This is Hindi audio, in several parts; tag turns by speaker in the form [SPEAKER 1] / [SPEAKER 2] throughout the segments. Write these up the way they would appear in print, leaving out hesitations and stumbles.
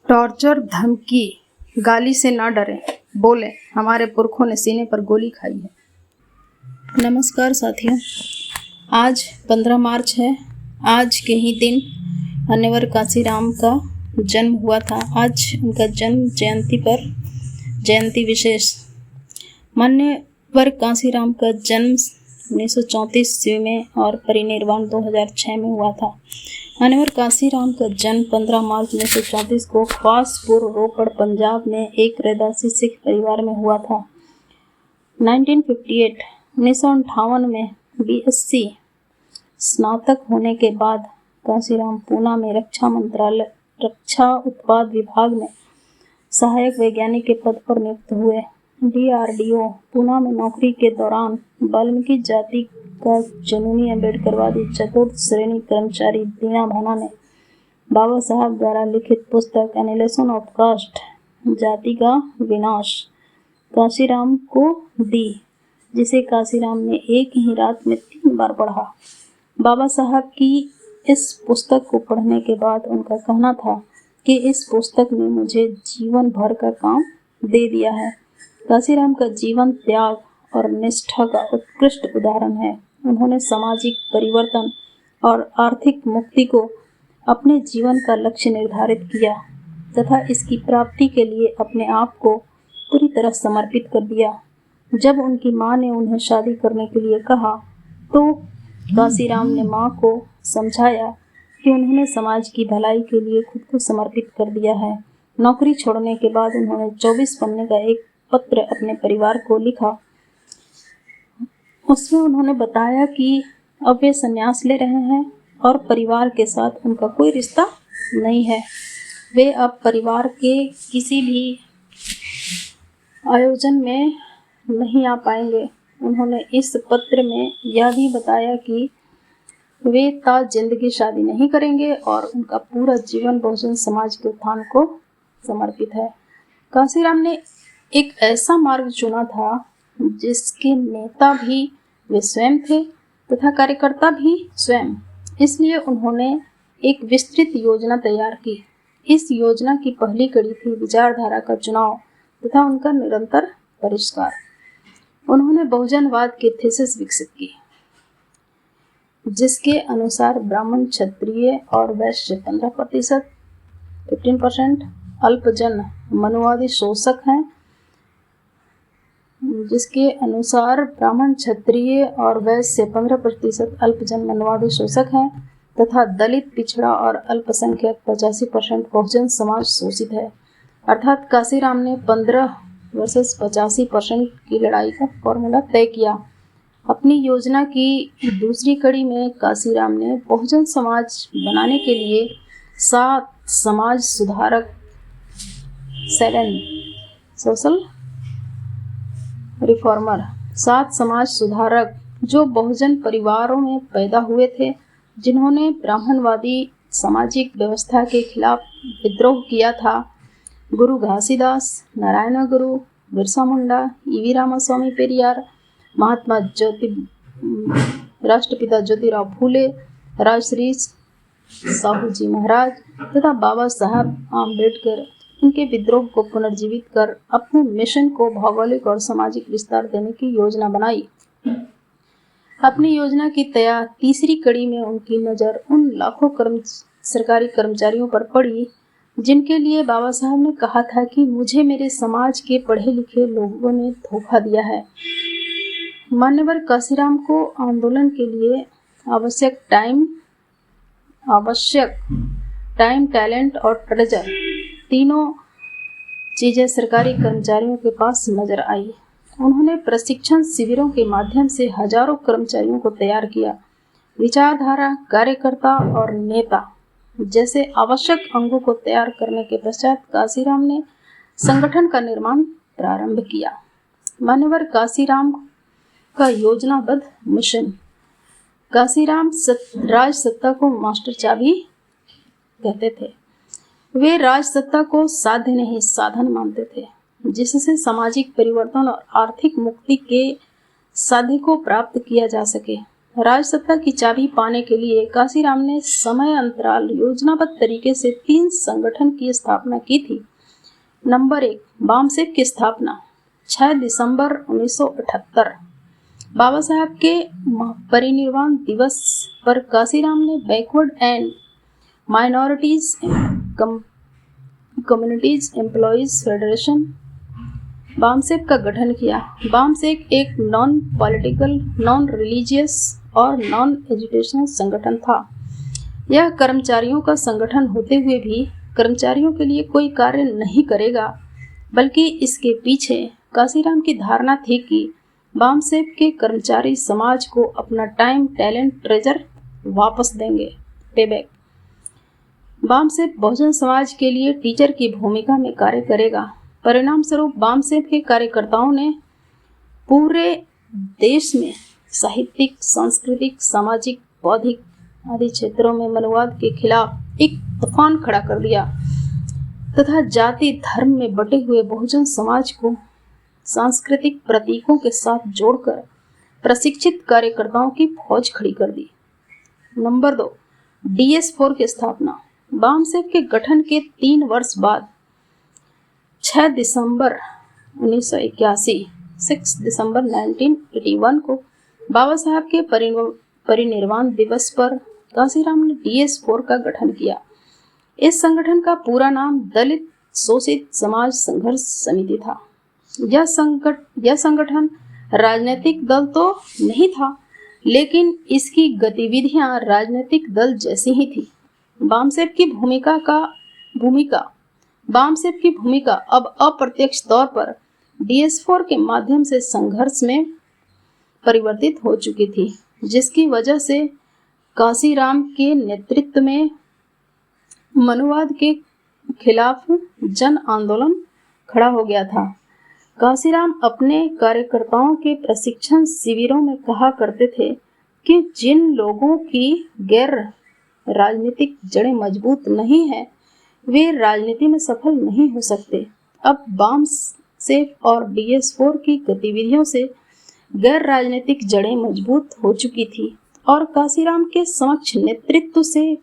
[SPEAKER 1] टॉर्चर, धमकी, गाली से ना डरे, बोले हमारे पुरखों ने सीने पर गोली खाई है। नमस्कार साथियों, आज 15 मार्च है। आज के ही दिन मान्यवर कांसीराम का जन्म हुआ था। आज उनका जन्म जयंती विशेष। मान्यवर कांसीराम का जन्म 1934 ईस्वी में और परिनिर्वाण 2006 में हुआ था। मान्यवर कांसीराम का जन्म 15 मार्च 1934 को खासपुर, रोपड़, पंजाब में एक रैदासी सिख परिवार में हुआ था। 1958 में BSc स्नातक होने के बाद कांसीराम पूना में रक्षा उत्पाद विभाग में सहायक वैज्ञानिक के पद पर नियुक्त हुए। DRDO पूना में नौकरी के दौरान वाल्मीकि जाति का जनूनी अम्बेडकरवादी चतुर्थ श्रेणी कर्मचारी दीना भाना ने बाबा साहब द्वारा लिखित पुस्तक एनिहिलेशन ऑफ कास्ट, जाति का विनाश, कांसीराम को दी, जिसे कांसीराम ने एक ही रात में 3 बार पढ़ा। बाबा साहब की इस पुस्तक को पढ़ने के बाद उनका कहना था कि इस पुस्तक ने मुझे जीवन भर का काम दे दिया है। कांसीराम का जीवन त्याग और निष्ठा का उत्कृष्ट उदाहरण है। उन्होंने सामाजिक परिवर्तन और आर्थिक मुक्ति को अपने जीवन का लक्ष्य निर्धारित किया तथा इसकी प्राप्ति के लिए अपने आप को पूरी तरह समर्पित कर दिया। जब उनकी मां ने उन्हें शादी करने के लिए कहा तो कांसीराम ने मां को समझाया कि उन्होंने समाज की भलाई के लिए खुद को समर्पित कर दिया है। नौकरी छोड़ने के बाद उन्होंने 24 पन्ने का एक पत्र अपने परिवार को लिखा। उसमें उन्होंने बताया कि अब वे संन्यास ले रहे हैं और परिवार के साथ उनका कोई रिश्ता नहीं है। वे अब परिवार के किसी भी आयोजन में नहीं आ पाएंगे। उन्होंने इस पत्र में यह भी बताया कि वे जिंदगी शादी नहीं करेंगे और उनका पूरा जीवन बहुजन समाज के उत्थान को समर्पित है। कांसीराम ने एक ऐसा मार्ग चुना था जिसके नेता भी वे स्वयं थे तथा कार्यकर्ता भी स्वयं। इसलिए उन्होंने एक विस्तृत योजना तैयार की। इस योजना की पहली कड़ी थी विचारधारा का चुनाव तथा उनका निरंतर परिष्कार। उन्होंने बहुजनवाद की थीसिस विकसित की, जिसके अनुसार ब्राह्मण, क्षत्रिय और वैश्य 15% अल्पजन मनुवादी शोषक हैं, जिसके अनुसार ब्राह्मण, क्षत्रिय और वैश्य 15% अल्पजन मनुवादी शोषक हैं तथा दलित, पिछड़ा और अल्पसंख्यक 85% बहुजन समाज शोषित है। अर्थात कांसीराम ने 15 वर्सेस 85% की लड़ाई का फॉर्मूला तय किया। अपनी योजना की दूसरी कड़ी में कांसीराम ने बहुजन समाज बनाने के लिए 7 समाज सुधारक सोशल रिफॉर्मर 7 समाज सुधारक जो बहुजन परिवारों में पैदा हुए थे, जिन्होंने ब्राह्मणवादी सामाजिक व्यवस्था के खिलाफ विद्रोह किया था। गुरु घासीदास, नारायण गुरु, बिरसा मुंडा, EV रामास्वामी पेरियार, महात्मा राष्ट्रपिता ज्योतिराव फूले, राजश्री साहू जी महाराज तथा बाबा साहब आम्बेडकर उनके विद्रोह को पुनर्जीवित कर अपने मिशन को भौगोलिक और सामाजिक विस्तार देने की योजना बनाई। अपनी योजना की तीसरी कड़ी में उनकी नज़र उन लाखों सरकारी कर्मचारियों पर पड़ी जिनके लिए बाबा साहब ने कहा था कि मुझे मेरे समाज के पढ़े लिखे लोगों ने धोखा दिया है। मान्यवर कांसीराम को आंदोलन के लिए आवश्यक टाइम, टैलेंट और ट्रेजर, तीनों चीजें सरकारी कर्मचारियों के पास नजर आई। उन्होंने प्रशिक्षण शिविरों के माध्यम से हजारों कर्मचारियों को तैयार किया। विचारधारा, कार्यकर्ता और नेता जैसे आवश्यक अंगों को तैयार करने के पश्चात कांसीराम ने संगठन का निर्माण प्रारंभ किया। मान्यवर कांसीराम का योजनाबद्ध मिशन। कांसीराम राज सत्ता को मास्टर चाबी कहते थे। वे राज सत्ता को साध्य नहीं साधन मानते थे, जिससे सामाजिक परिवर्तन और आर्थिक मुक्ति के साध्य को प्राप्त किया जा सके। राजसत्ता की चाबी पाने के लिए कांसीराम ने समय अंतराल योजनाबद्ध तरीके से 3 संगठन की स्थापना की थी। नंबर 1, बामसेप की स्थापना 6 दिसंबर 1978। बाबा साहब के परिनिर्वाण दिवस पर कांसीराम ने backward and minorities communities employees federation BAMCEF का गठन किया। बामसेप एक नॉन पॉलिटिकल, नॉन रिलीजियस और नॉन एजुकेशनल संगठन था। यह कर्मचारियों का संगठन होते हुए भी कर्मचारियों के लिए कोई कार्य नहीं करेगा, बल्कि इसके पीछे कांसीराम की धारणा थी कि बामसेप के कर्मचारी समाज को अपना टाइम, टैलेंट, ट्रेजर वापस देंगे, पेबैक। बामसेप बहुजन समाज के लिए टीचर की भूमिका में कार्य करेगा। परिणाम स्वरूप बामसेप के कार्यकर्ताओं ने पूरे देश में साहित्यिक, सांस्कृतिक, सामाजिक, बौद्धिक आदि क्षेत्रों में मनोवाद के खिलाफ एक तूफान खड़ा कर दिया तथा जाति धर्म में बटे हुए बहुजन समाज को सांस्कृतिक प्रतीकों के साथ जोड़कर प्रशिक्षित कार्यकर्ताओं की फौज खड़ी कर दी। नंबर 2, DS4 की स्थापना। बामसेप के गठन के 3 वर्ष बाद 6 दिसंबर 1981 6 दिसंबर 1981 को बाबा साहब के परिनिर्वाण दिवस पर कांसीराम ने DS4 का गठन किया। इस संगठन का पूरा नाम दलित शोषित समाज संघर्ष समिति था। यह संगठन राजनीतिक दल तो नहीं था, लेकिन इसकी गतिविधियां राजनीतिक दल जैसी ही थी। बामसेप की भूमिका अब अप्रत्यक्ष तौर पर DS4 के माध्यम से संघर्ष में परिवर्तित हो चुकी थी, जिसकी वजह से कांसीराम के नेतृत्व में मनुवाद के खिलाफ जन आंदोलन खड़ा हो गया था। कांसीराम अपने कार्यकर्ताओं के प्रशिक्षण शिविरों में कहा करते थे कि जिन लोगों की गैर राजनीतिक जड़ें मजबूत नहीं हैं, वे राजनीति में सफल नहीं हो सकते। अब बामसेप और DS4 की गतिविधियों से गैर राजनीतिक जड़ें मजबूत हो चुकी थी और कांसीराम के समक्ष नेतृत्व से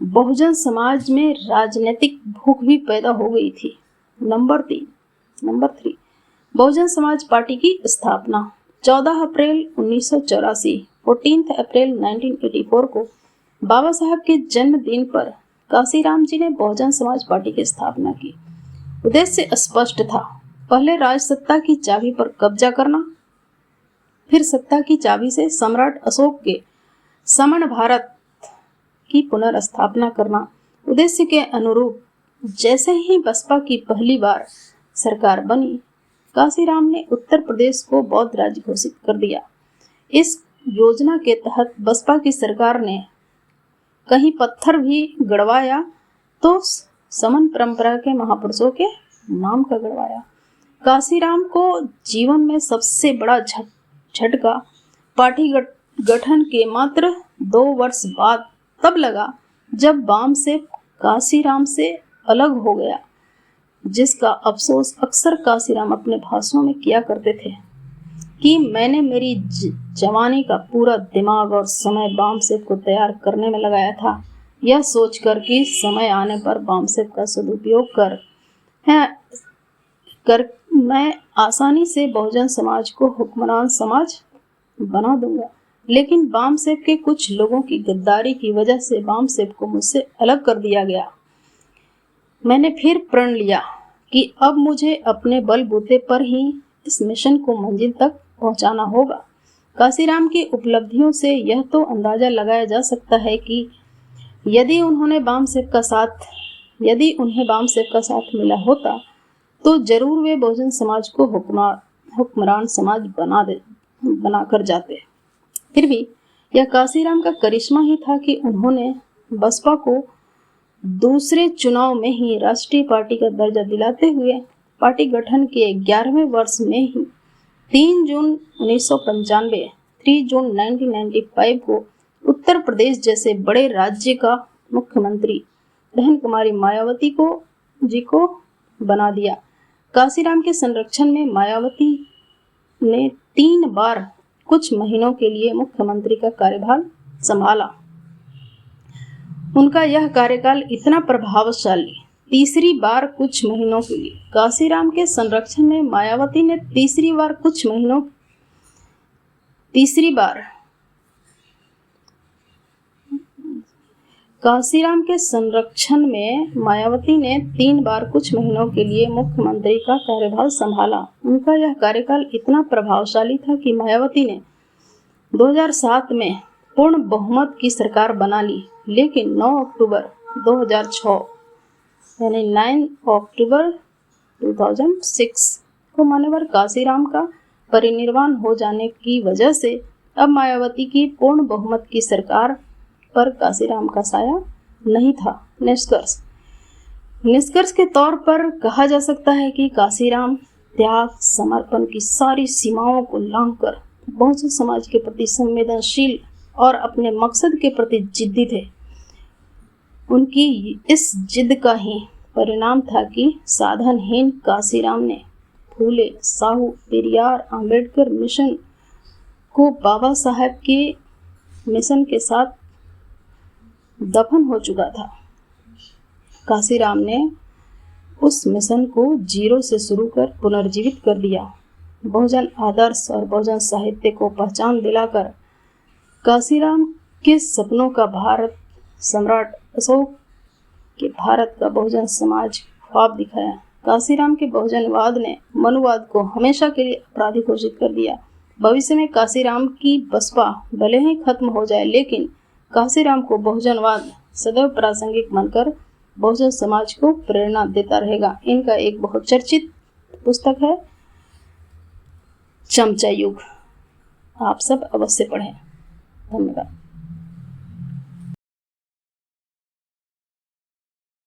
[SPEAKER 1] बहुजन समाज में राजनीतिक भूख भी पैदा हो गई थी। नंबर 3, बहुजन समाज पार्टी की स्थापना 14 अप्रैल 1984 14 अप्रैल 1984 को बाबा साहब के जन्मदिन पर कांसीराम जी ने बहुजन समाज पार्टी की स्थापना की। उद्देश्य स्पष्ट था, पहले राजसत्ता की चाबी पर कब्जा करना, फिर सत्ता की चाबी से सम्राट अशोक के समण भारत की पुनर्स्थापना करना। उद्देश्य के अनुरूप जैसे ही बसपा की पहली बार सरकार बनी, कांसीराम ने उत्तर प्रदेश को बौद्ध राज्य घोषित कर दिया। इस योजना के तहत बसपा की सरकार ने कहीं पत्थर भी गड़वाया तो समन परंपरा के महापुरुषों के नाम का गड़वाया। कांसीराम को जीवन में सबसे बड़ा झटका पार्टी गठन के मात्र 2 वर्ष बाद तब लगा जब बामसेप कांसीराम से अलग हो गया, जिसका अफसोस अक्सर कांसीराम अपने भाषणों में किया करते थे कि मैंने मेरी जवानी का पूरा दिमाग और समय बामसेप को तैयार करने में लगाया था, यह सोचकर कि समय आने पर बामसेप का सदुपयोग कर मैं आसानी से बहुजन समाज को हुक्मरान समाज बना दूंगा। लेकिन बामसेप के कुछ लोगों की गद्दारी की वजह से बामसेप को मुझसे अलग कर दिया गया। मैंने फिर प्रण लिया कि अब मुझे अपने बलबूते पर ही इस मिशन को मंजिल तक पहुंचाना होगा। कांसीराम की उपलब्धियों से यह तो अंदाजा लगाया जा सकता है कि यदि उन्हें बामसेप का साथ मिला होता तो जरूर वे बहुजन समाज को हुक्मरान समाज बना कर जाते। फिर भी यह कांसीराम का करिश्मा ही था कि उन्होंने बसपा को दूसरे चुनाव में ही राष्ट्रीय पार्टी का दर्जा दिलाते हुए पार्टी गठन के 11वें वर्ष में ही 3 जून 1995 को उत्तर प्रदेश जैसे बड़े राज्य का मुख्यमंत्री बहन कुमारी मायावती को बना दिया। कांसीराम के संरक्षण में मायावती ने 3 बार कुछ महीनों के लिए मुख्यमंत्री का कार्यभार संभाला। उनका यह कार्यकाल इतना प्रभावशाली, तीसरी बार कुछ महीनों के लिए काशीराम के संरक्षण में मायावती ने तीसरी बार 3 बार कुछ महीनों के लिए मुख्यमंत्री का कार्यभार संभाला। उनका यह कार्यकाल इतना प्रभावशाली था कि मायावती ने 2007 में पूर्ण बहुमत की सरकार बना ली, लेकिन 9 अक्टूबर 2006 यानी 9 अक्टूबर 2006 को मान्यवर काशीराम का परिनिर्वाण हो जाने की वजह से अब मायावती की पूर्ण बहुमत की सरकार पर काशीराम का साया नहीं था। निष्कर्ष के तौर पर कहा जा सकता है कि काशीराम त्याग समर्पण की सारी सीमाओं को लांघकर बहुजन समाज के प्रति संवेदनशील और अपने मकसद के प्रति जिद्दी थे। उनकी इस जिद का ही परिणाम था कि साधनहीन काशीराम ने फूले, साहू, पेरियार, अंबेडकर मिशन को बाबा साहब के मिशन के साथ दफन हो चुका था। काशीराम ने उस मिशन को जीरो से शुरू कर पुनर्जीवित कर दिया। बहुजन आदर्श और बहुजन साहित्य को पहचान दिलाकर काशीराम के सपनों का भारत सम्राट अशोक के भारत का बहुजन समाज ख्वाब दिखाया। काशीराम के बहुजनवाद ने मनुवाद को हमेशा के लिए अपराधी घोषित कर दिया। भविष्य में काशीराम की बसपा भले ही खत्म हो जाए, लेकिन काशीराम को बहुजनवाद सदैव प्रासंगिक बनकर बहुजन समाज को प्रेरणा देता रहेगा। इनका एक बहुत चर्चित पुस्तक है चमचा युग, आप सब अवश्य पढ़ें। धन्यवाद।